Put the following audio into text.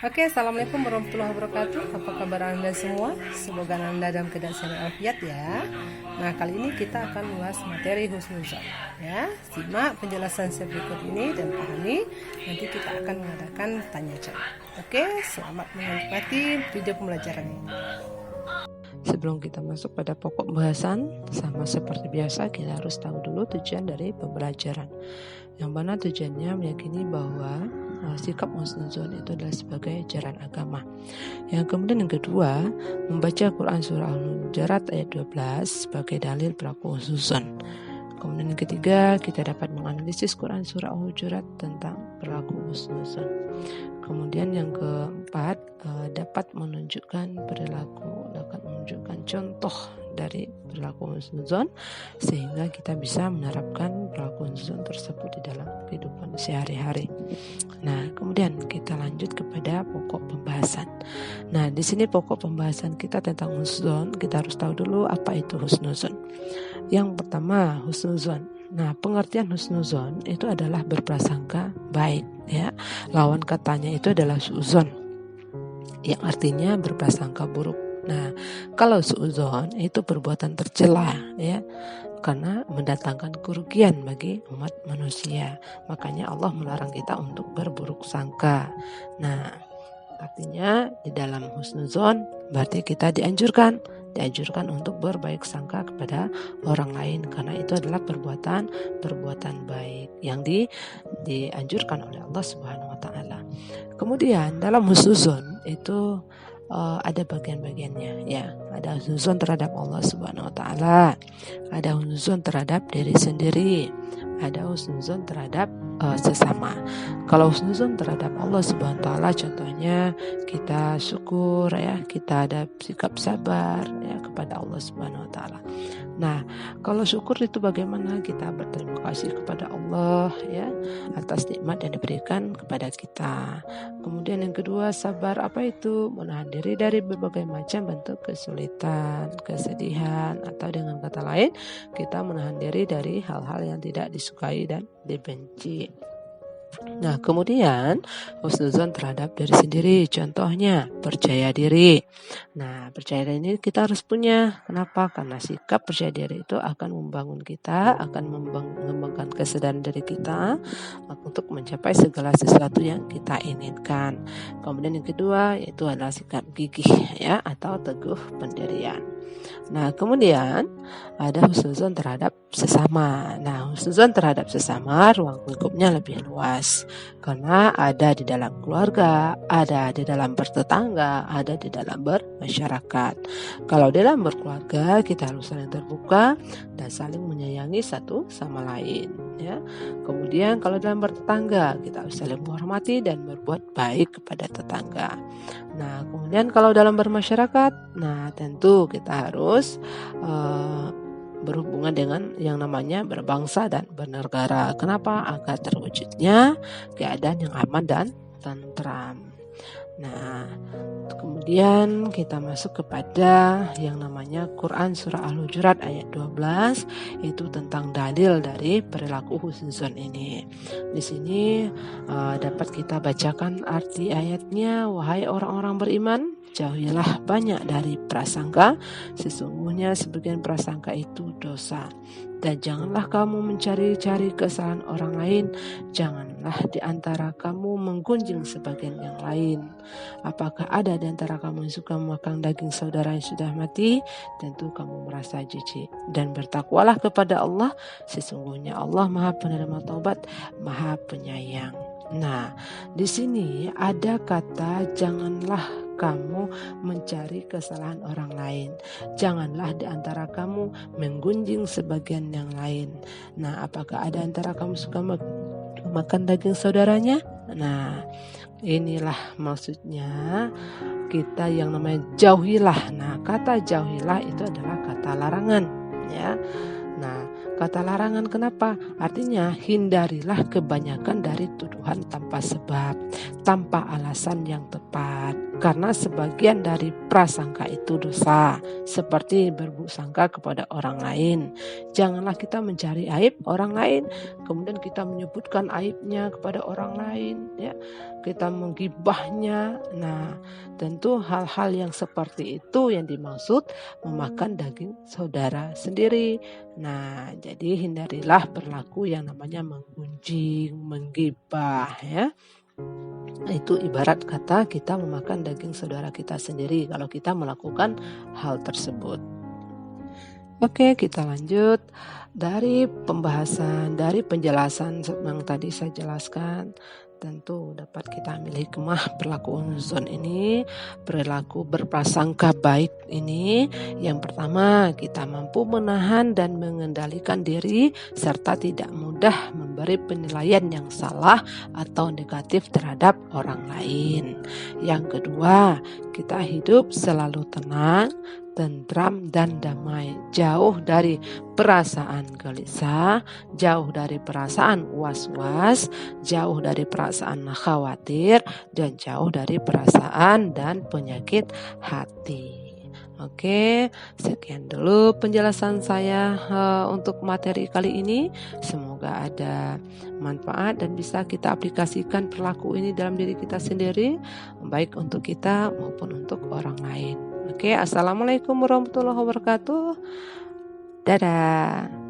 Oke, assalamualaikum warahmatullahi wabarakatuh. Apa kabar Anda semua? Semoga Anda dalam keadaan sehat walafiat ya. Nah, kali ini kita akan membahas materi husnuzon. Ya, simak penjelasan saya berikut ini dan pahami. Nanti kita akan mengadakan tanya jawab. Oke, selamat menikmati video pembelajaran ini. Sebelum kita masuk pada pokok pembahasan, sama seperti biasa kita harus tahu dulu tujuan dari pembelajaran. Yang mana tujuannya meyakini bahwa sikap husnuzon itu adalah sebagai ajaran agama. Yang kemudian yang kedua, membaca Quran surah Al-Hujurat ayat 12 sebagai dalil berlaku husnuzon. Kemudian yang ketiga, kita dapat menganalisis Quran surah Al-Hujurat tentang berlaku husnuzon. Kemudian yang keempat, dapat menunjukkan contoh dari perilaku husnuzon sehingga kita bisa menerapkan perilaku husnuzon tersebut di dalam kehidupan sehari-hari. Nah, kemudian kita lanjut kepada pokok pembahasan. Nah, di sini pokok pembahasan kita tentang husnuzon, kita harus tahu dulu apa itu husnuzon. Yang pertama, husnuzon. Nah, pengertian husnuzon itu adalah berprasangka baik, ya. Lawan katanya itu adalah suuzon, yang artinya berprasangka buruk. Nah, kalau suuzon itu perbuatan tercela, ya, karena mendatangkan kerugian bagi umat manusia. Makanya Allah melarang kita untuk berburuk sangka. Nah, artinya di dalam husnuzon berarti kita dianjurkan untuk berbaik sangka kepada orang lain, karena itu adalah perbuatan baik yang dianjurkan oleh Allah Subhanahu wa taala. Kemudian dalam husnuzon itu ada bagian-bagiannya, ya. Ada husnuzon terhadap Allah Subhanahu wa taala, ada husnuzon terhadap diri sendiri, ada husnuzon terhadap sesama. Kalau husnuzon terhadap Allah Subhanahu wa taala, contohnya kita syukur, ya, kita ada sikap sabar, ya, kepada Allah Subhanahu wa taala. Nah, kalau syukur itu bagaimana? Kita berterima kasih kepada Allah, ya, atas nikmat yang diberikan kepada kita. Kemudian yang kedua, sabar. Apa itu? Menahan diri dari berbagai macam bentuk kesulitan, kesedihan, atau dengan kata lain, kita menahan diri dari hal-hal yang tidak disukai dan dibenci. Nah, kemudian husnuzon terhadap diri sendiri, contohnya percaya diri. Nah, percaya diri ini kita harus punya. Kenapa? Karena sikap percaya diri itu akan membangun kita, akan mengembangkan kesadaran diri kita untuk mencapai segala sesuatu yang kita inginkan. Kemudian yang kedua yaitu adalah sikap gigih, ya, atau teguh pendirian. Nah, kemudian ada husnuzon terhadap sesama. Nah, husnuzon terhadap sesama ruang lingkupnya lebih luas, karena ada di dalam keluarga, ada di dalam bertetangga, ada di dalam bermasyarakat. Kalau dalam berkeluarga, kita harus saling terbuka dan saling menyayangi satu sama lain, ya. Kemudian kalau dalam bertetangga, kita harus saling menghormati dan berbuat baik kepada tetangga. Nah, kemudian kalau dalam bermasyarakat, nah tentu kita harus berhubungan dengan yang namanya berbangsa dan bernegara. Kenapa? Agar terwujudnya keadaan yang aman dan tentram. Nah, kemudian kita masuk kepada yang namanya Quran surah Al-Hujurat ayat 12, itu tentang dalil dari perilaku husnuzon ini. Di sini dapat kita bacakan arti ayatnya. Wahai orang-orang beriman, jauhilah banyak dari prasangka, sesungguhnya sebagian prasangka itu dosa. Dan janganlah kamu mencari-cari kesalahan orang lain, janganlah di antara kamu menggunjing sebagian yang lain. Apakah ada di antara kamu yang suka memakan daging saudara yang sudah mati? Tentu kamu merasa jijik. Dan bertakwalah kepada Allah, sesungguhnya Allah Maha Penerima Taubat, Maha Penyayang. Nah, di sini ada kata janganlah kamu mencari kesalahan orang lain. Janganlah di antara kamu menggunjing sebagian yang lain. Nah, apakah ada antara kamu suka makan daging saudaranya? Nah, inilah maksudnya kita yang namanya jauhilah. Nah, kata jauhilah itu adalah kata larangan, ya. Nah, kata larangan kenapa? Artinya hindarilah kebanyakan dari tuduhan tanpa sebab, tanpa alasan yang tepat. tepat, karena sebagian dari prasangka itu dosa, seperti berburuk sangka kepada orang lain. Janganlah kita mencari aib orang lain, kemudian kita menyebutkan aibnya kepada orang lain, ya. Kita menggibahnya. Nah, tentu hal-hal yang seperti itu yang dimaksud memakan daging saudara sendiri. Nah, jadi hindarilah berlaku yang namanya menggunjing, menggibah, ya. Itu ibarat kata kita memakan daging saudara kita sendiri kalau kita melakukan hal tersebut. Oke, kita lanjut dari pembahasan, dari penjelasan yang tadi saya jelaskan. Tentu dapat kita ambil hikmah berlaku husnuzon ini, perilaku berprasangka baik ini. Yang pertama, kita mampu menahan dan mengendalikan diri serta tidak mudah memberi penilaian yang salah atau negatif terhadap orang lain. Yang kedua, kita hidup selalu tenang, tentram dan damai, jauh dari perasaan gelisah, jauh dari perasaan was-was, jauh dari perasaan khawatir, dan jauh dari perasaan dan penyakit hati. Oke, sekian dulu penjelasan saya untuk materi kali ini. Semoga ada manfaat dan bisa kita aplikasikan perilaku ini dalam diri kita sendiri, baik untuk kita maupun untuk orang lain. Oke, assalamualaikum warahmatullahi wabarakatuh. Dadah.